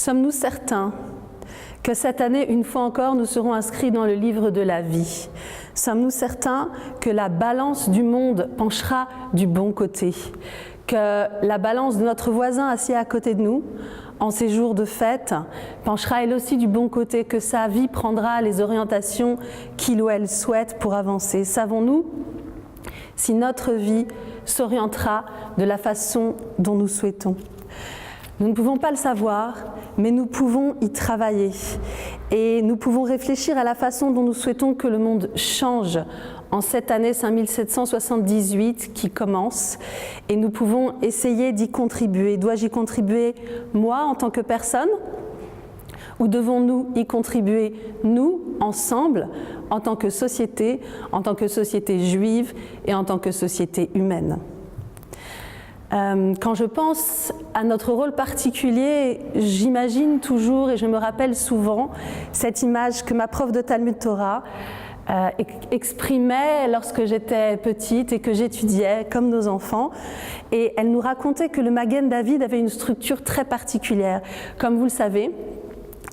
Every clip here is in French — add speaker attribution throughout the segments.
Speaker 1: Sommes-nous certains que cette année, une fois encore, nous serons inscrits dans le livre de la vie? Sommes-nous certains que la balance du monde penchera du bon côté? Que la balance de notre voisin assis à côté de nous, en ces jours de fête, penchera elle aussi du bon côté, que sa vie prendra les orientations qu'il ou elle souhaite pour avancer? Savons-nous si notre vie s'orientera de la façon dont nous souhaitons? Nous ne pouvons pas le savoir, mais nous pouvons y travailler. Et nous pouvons réfléchir à la façon dont nous souhaitons que le monde change en cette année 5778 qui commence. Et nous pouvons essayer d'y contribuer. Dois-je y contribuer, moi, en tant que personne? Ou devons-nous y contribuer, nous, ensemble, en tant que société juive et en tant que société humaine? Quand je pense à notre rôle particulier, j'imagine toujours et je me rappelle souvent cette image que ma prof de Talmud Torah exprimait lorsque j'étais petite et que j'étudiais comme nos enfants. Et elle nous racontait que le Magen David avait une structure très particulière. Comme vous le savez,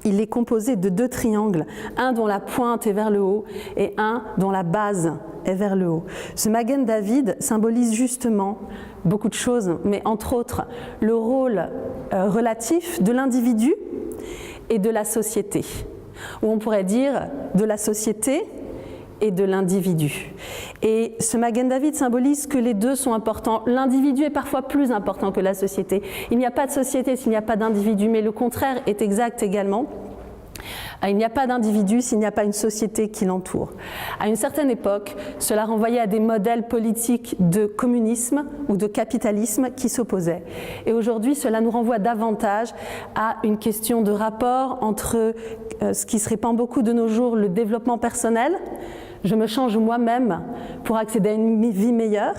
Speaker 1: il est composé de 2 triangles, un dont la pointe est vers le haut et un dont la base est vers le haut. Ce Magen David symbolise justement beaucoup de choses, mais entre autres le rôle relatif de l'individu et de la société, ou on pourrait dire de la société et de l'individu. Et ce Magen David symbolise que les deux sont importants. L'individu est parfois plus important que la société. Il n'y a pas de société s'il n'y a pas d'individu, mais le contraire est exact également. Il n'y a pas d'individu s'il n'y a pas une société qui l'entoure. À une certaine époque, cela renvoyait à des modèles politiques de communisme ou de capitalisme qui s'opposaient. Et aujourd'hui, cela nous renvoie davantage à une question de rapport entre ce qui se répand beaucoup de nos jours, le développement personnel, je me change moi-même pour accéder à une vie meilleure,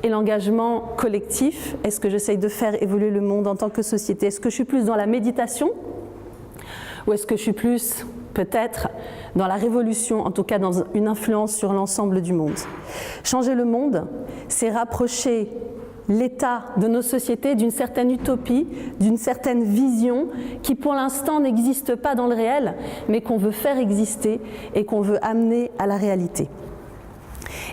Speaker 1: et l'engagement collectif, est-ce que j'essaye de faire évoluer le monde en tant que société? Est-ce que je suis plus dans la méditation? Ou est-ce que je suis plus, peut-être, dans la révolution, en tout cas dans une influence sur l'ensemble du monde? Changer le monde, c'est rapprocher l'état de nos sociétés d'une certaine utopie, d'une certaine vision qui pour l'instant n'existe pas dans le réel, mais qu'on veut faire exister et qu'on veut amener à la réalité.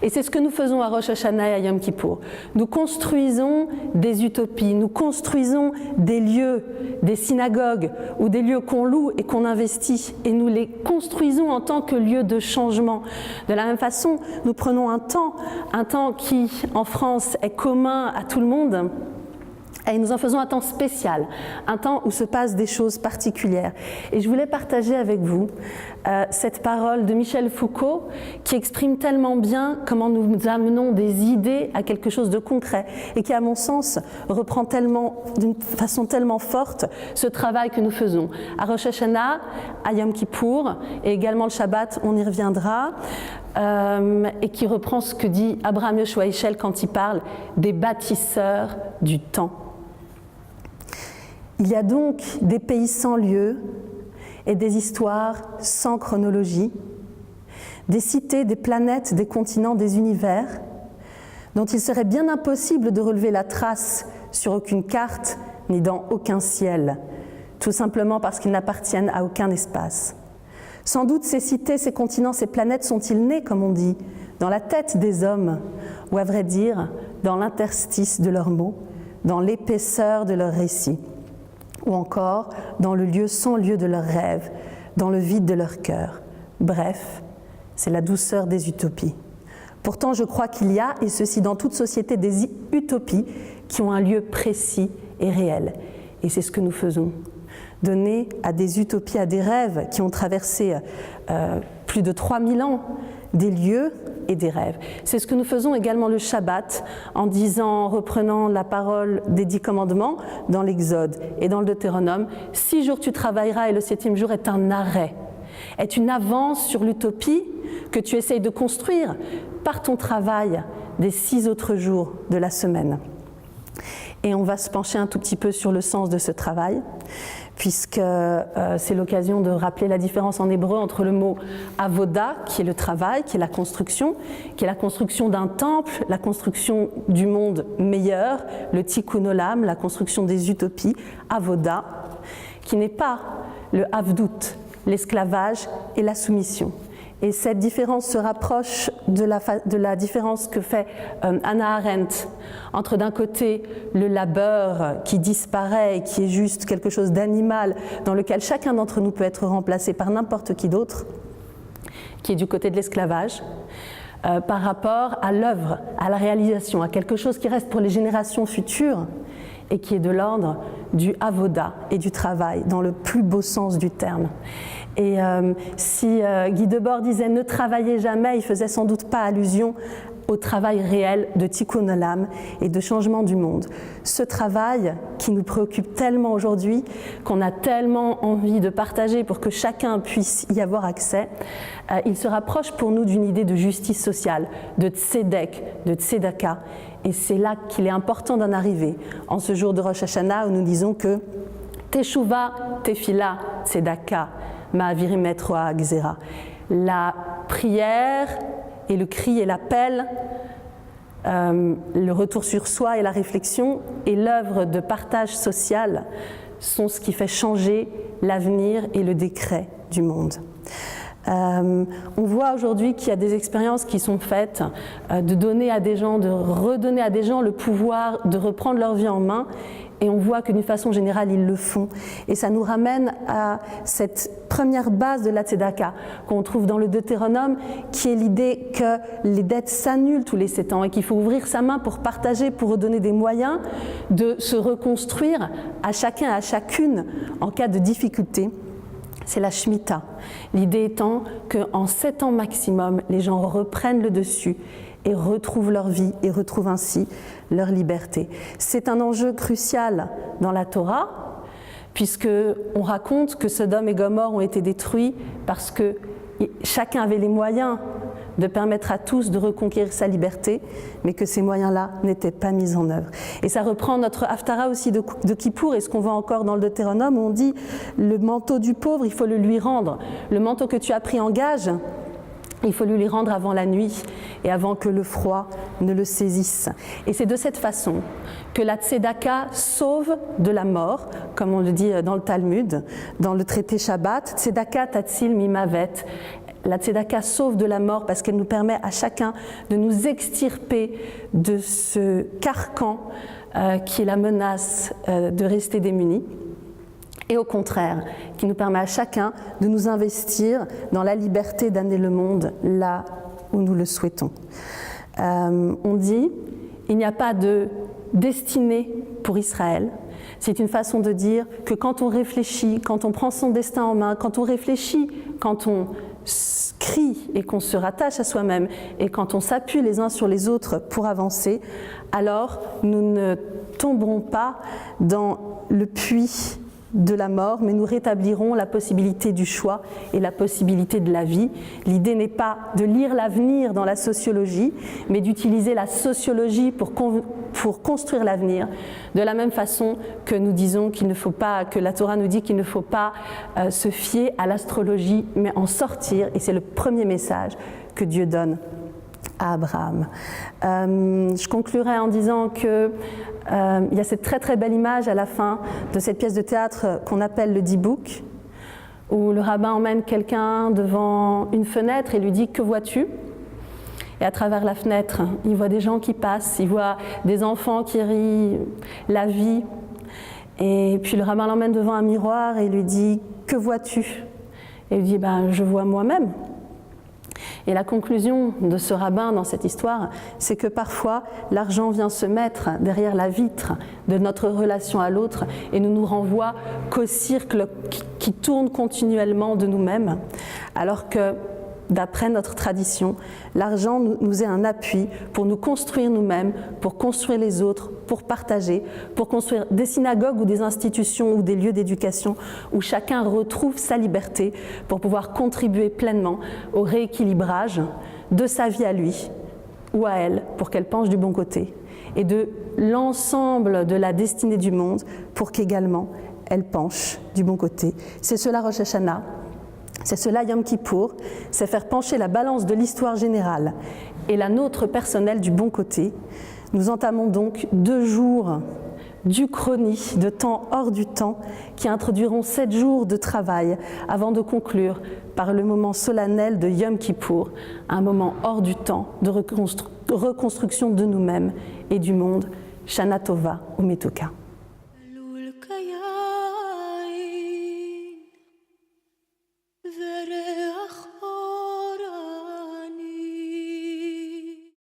Speaker 1: Et c'est ce que nous faisons à Rosh Hashanah et à Yom Kippour. Nous construisons des utopies, nous construisons des lieux, des synagogues ou des lieux qu'on loue et qu'on investit, et nous les construisons en tant que lieu de changement. De la même façon, nous prenons un temps qui en France est commun à tout le monde, et nous en faisons un temps spécial, un temps où se passent des choses particulières. Et je voulais partager avec vous cette parole de Michel Foucault qui exprime tellement bien comment nous amenons des idées à quelque chose de concret et qui, à mon sens, reprend d'une façon tellement forte ce travail que nous faisons. À Rosh Hashanah, à Yom Kippour et également le Shabbat, on y reviendra, et qui reprend ce que dit Abraham Yoshua Heschel quand il parle des bâtisseurs du temps. Il y a donc des pays sans lieu et des histoires sans chronologie, des cités, des planètes, des continents, des univers, dont il serait bien impossible de relever la trace sur aucune carte ni dans aucun ciel, tout simplement parce qu'ils n'appartiennent à aucun espace. Sans doute ces cités, ces continents, ces planètes sont-ils nés, comme on dit, dans la tête des hommes, ou à vrai dire, dans l'interstice de leurs mots, dans l'épaisseur de leurs récits, ou encore dans le lieu sans lieu de leurs rêves, dans le vide de leur cœur. Bref, c'est la douceur des utopies. Pourtant, je crois qu'il y a, et ceci dans toute société, des utopies qui ont un lieu précis et réel. Et c'est ce que nous faisons. Donner à des utopies, à des rêves qui ont traversé plus de 3000 ans, des lieux et des rêves. C'est ce que nous faisons également le Shabbat en reprenant la parole des 10 commandements dans l'Exode et dans le Deutéronome. 6 jours tu travailleras et le 7e jour est un arrêt, est une avance sur l'utopie que tu essayes de construire par ton travail des 6 autres jours de la semaine. Et on va se pencher un tout petit peu sur le sens de ce travail, puisque c'est l'occasion de rappeler la différence en hébreu entre le mot avoda, qui est le travail, qui est la construction d'un temple, la construction du monde meilleur, le tikkun olam, la construction des utopies, avoda, qui n'est pas le avdout, l'esclavage et la soumission. Et cette différence se rapproche de la différence que fait Hannah Arendt entre d'un côté le labeur qui disparaît et qui est juste quelque chose d'animal dans lequel chacun d'entre nous peut être remplacé par n'importe qui d'autre, qui est du côté de l'esclavage, par rapport à l'œuvre, à la réalisation, à quelque chose qui reste pour les générations futures et qui est de l'ordre du avoda et du travail, dans le plus beau sens du terme. Et si Guy Debord disait « ne travaillez jamais », il faisait sans doute pas allusion au travail réel de tikkun olam et de changement du monde. Ce travail qui nous préoccupe tellement aujourd'hui, qu'on a tellement envie de partager pour que chacun puisse y avoir accès, il se rapproche pour nous d'une idée de justice sociale, de tzedek, de tzedaka. Et c'est là qu'il est important d'en arriver, en ce jour de Rosh Hashanah où nous disons que Teshuva, Tefila, Tzedaka, Ma'avirim et Roa Gzera. La prière et le cri et l'appel, le retour sur soi et la réflexion et l'œuvre de partage social sont ce qui fait changer l'avenir et le décret du monde. On voit aujourd'hui qu'il y a des expériences qui sont faites de donner à des gens, de redonner à des gens le pouvoir de reprendre leur vie en main, et on voit que d'une façon générale ils le font. Et ça nous ramène à cette première base de la tzedaka qu'on trouve dans le Deutéronome, qui est l'idée que les dettes s'annulent tous les 7 ans et qu'il faut ouvrir sa main pour partager, pour redonner des moyens de se reconstruire à chacun et à chacune en cas de difficulté. C'est la Shemitah. L'idée étant qu'en 7 ans maximum, les gens reprennent le dessus et retrouvent leur vie et retrouvent ainsi leur liberté. C'est un enjeu crucial dans la Torah, puisqu'on raconte que Sodome et Gomorrhe ont été détruits parce que chacun avait les moyens de permettre à tous de reconquérir sa liberté, mais que ces moyens-là n'étaient pas mis en œuvre. Et ça reprend notre Haftara aussi de Kippour, et ce qu'on voit encore dans le Deutéronome, où on dit « le manteau du pauvre, il faut le lui rendre. Le manteau que tu as pris en gage, il faut lui rendre avant la nuit et avant que le froid ne le saisisse. » Et c'est de cette façon que la tzedaka sauve de la mort, comme on le dit dans le Talmud, dans le traité Shabbat, « tzedaka tatzil mimavet ». La tzedaka sauve de la mort parce qu'elle nous permet à chacun de nous extirper de ce carcan qui est la menace de rester démunis. Et au contraire, qui nous permet à chacun de nous investir dans la liberté d'amener le monde là où nous le souhaitons. On dit, il n'y a pas de destinée pour Israël. C'est une façon de dire que quand on réfléchit, quand on prend son destin en main, quand on réfléchit, quand on crie et qu'on se rattache à soi-même et quand on s'appuie les uns sur les autres pour avancer, alors nous ne tomberons pas dans le puits de la mort, mais nous rétablirons la possibilité du choix et la possibilité de la vie. L'idée n'est pas de lire l'avenir dans la sociologie, mais d'utiliser la sociologie pour construire l'avenir, de la même façon que nous disons qu'il ne faut pas, que la Torah nous dit qu'il ne faut pas se fier à l'astrologie, mais en sortir, et c'est le premier message que Dieu donne à Abraham. Je conclurai en disant que il y a cette très très belle image à la fin de cette pièce de théâtre qu'on appelle le Dibouk, où le rabbin emmène quelqu'un devant une fenêtre et lui dit « Que vois-tu » Et à travers la fenêtre, il voit des gens qui passent, il voit des enfants qui rient, la vie. Et puis le rabbin l'emmène devant un miroir et lui dit « Que vois-tu » Et il dit « Je vois moi-même ». Et la conclusion de ce rabbin dans cette histoire, c'est que parfois l'argent vient se mettre derrière la vitre de notre relation à l'autre et ne nous renvoie qu'au cercle qui tourne continuellement de nous-mêmes, alors que d'après notre tradition, l'argent nous est un appui pour nous construire nous-mêmes, pour construire les autres, pour partager, pour construire des synagogues ou des institutions ou des lieux d'éducation où chacun retrouve sa liberté pour pouvoir contribuer pleinement au rééquilibrage de sa vie à lui ou à elle pour qu'elle penche du bon côté et de l'ensemble de la destinée du monde pour qu'également elle penche du bon côté. C'est cela Rosh Hashanah. C'est cela Yom Kippour, c'est faire pencher la balance de l'histoire générale et la nôtre personnelle du bon côté. Nous entamons donc 2 jours d'Uchronie, de temps hors du temps, qui introduiront 7 jours de travail avant de conclure par le moment solennel de Yom Kippour, un moment hors du temps de reconstruction de nous-mêmes et du monde. Shana Tova Umetuka.